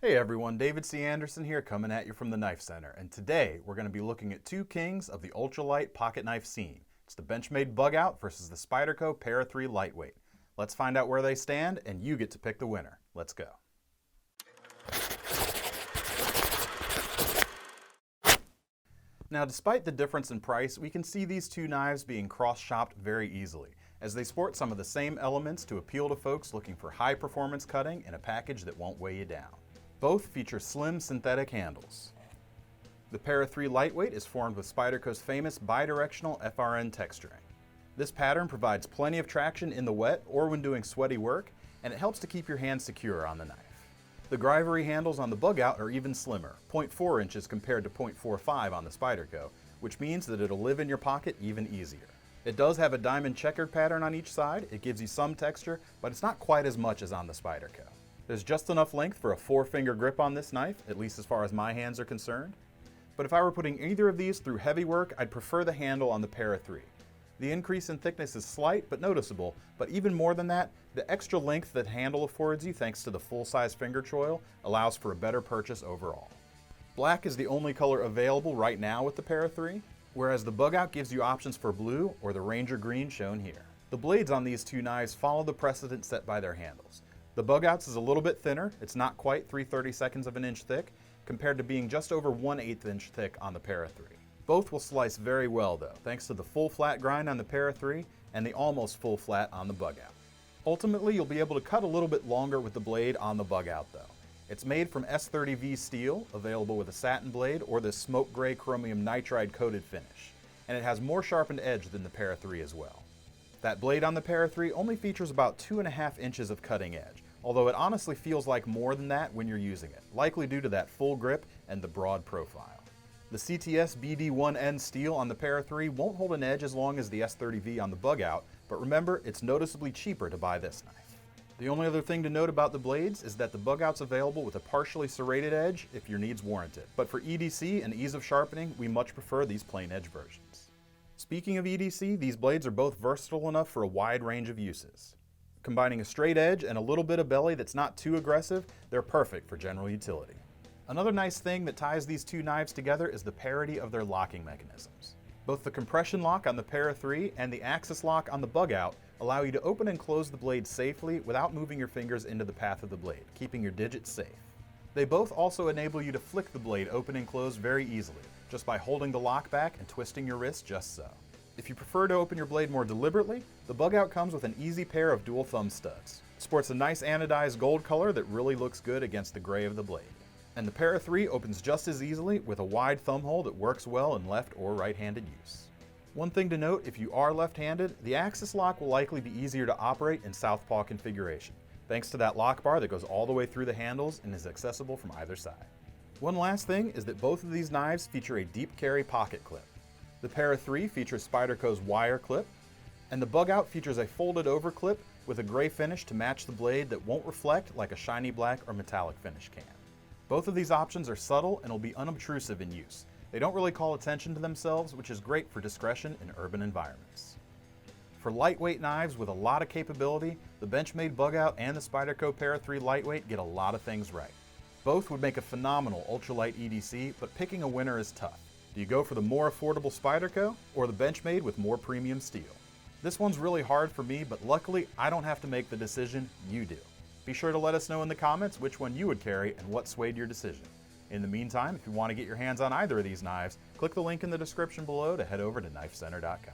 Hey everyone, David C. Anderson here coming at you from the Knife Center, and today we're going to be looking at two kings of the ultralight pocket knife scene. It's the Benchmade Bugout versus the Spyderco Para 3 Lightweight. Let's find out where they stand, and you get to pick the winner. Let's go. Now, despite the difference in price, we can see these two knives being cross-shopped very easily, as they sport some of the same elements to appeal to folks looking for high-performance cutting in a package that won't weigh you down. Both feature slim synthetic handles. The Para 3 Lightweight is formed with Spyderco's famous bidirectional FRN texturing. This pattern provides plenty of traction in the wet or when doing sweaty work, and it helps to keep your hands secure on the knife. The Grivery handles on the Bugout are even slimmer, 0.4 inches compared to 0.45 on the Spyderco, which means that it'll live in your pocket even easier. It does have a diamond checkered pattern on each side. It gives you some texture, but it's not quite as much as on the Spyderco. There's just enough length for a 4-finger grip on this knife, at least as far as my hands are concerned. But if I were putting either of these through heavy work, I'd prefer the handle on the Para 3. The increase in thickness is slight but noticeable, but even more than that, the extra length that handle affords you thanks to the full-size finger choil allows for a better purchase overall. Black is the only color available right now with the Para 3, whereas the Bugout gives you options for blue or the Ranger Green shown here. The blades on these two knives follow the precedent set by their handles. The Bugout's is a little bit thinner, it's not quite 3/32 of an inch thick, compared to being just over 1/8 inch thick on the Para 3. Both will slice very well though, thanks to the full flat grind on the Para 3 and the almost full flat on the Bugout. Ultimately, you'll be able to cut a little bit longer with the blade on the Bugout though. It's made from S30V steel, available with a satin blade or this smoke gray chromium nitride coated finish, and it has more sharpened edge than the Para 3 as well. That blade on the Para 3 only features about 2.5 inches of cutting edge, although it honestly feels like more than that when you're using it, likely due to that full grip and the broad profile. The CTS BD1N steel on the Para 3 won't hold an edge as long as the S30V on the Bugout, but remember, it's noticeably cheaper to buy this knife. The only other thing to note about the blades is that the Bugout's available with a partially serrated edge if your needs warrant it, but for EDC and ease of sharpening, we much prefer these plain edge versions. Speaking of EDC, these blades are both versatile enough for a wide range of uses. Combining a straight edge and a little bit of belly that's not too aggressive, they're perfect for general utility. Another nice thing that ties these two knives together is the parity of their locking mechanisms. Both the compression lock on the Para 3 and the axis lock on the Bugout allow you to open and close the blade safely without moving your fingers into the path of the blade, keeping your digits safe. They both also enable you to flick the blade open and close very easily, just by holding the lock back and twisting your wrist just so. If you prefer to open your blade more deliberately, the Bugout comes with an easy pair of dual thumb studs. It sports a nice anodized gold color that really looks good against the gray of the blade. And the Para 3 opens just as easily with a wide thumb hole that works well in left or right-handed use. One thing to note, if you are left-handed, the axis lock will likely be easier to operate in southpaw configuration, thanks to that lock bar that goes all the way through the handles and is accessible from either side. One last thing is that both of these knives feature a deep carry pocket clip. The Para 3 features Spyderco's wire clip, and the Bugout features a folded over clip with a gray finish to match the blade that won't reflect like a shiny black or metallic finish can. Both of these options are subtle and will be unobtrusive in use. They don't really call attention to themselves, which is great for discretion in urban environments. For lightweight knives with a lot of capability, the Benchmade Bugout and the Spyderco Para 3 Lightweight get a lot of things right. Both would make a phenomenal ultralight EDC, but picking a winner is tough. Do you go for the more affordable Spyderco or the Benchmade with more premium steel? This one's really hard for me, but luckily I don't have to make the decision, you do. Be sure to let us know in the comments which one you would carry and what swayed your decision. In the meantime, if you want to get your hands on either of these knives, click the link in the description below to head over to knifecenter.com.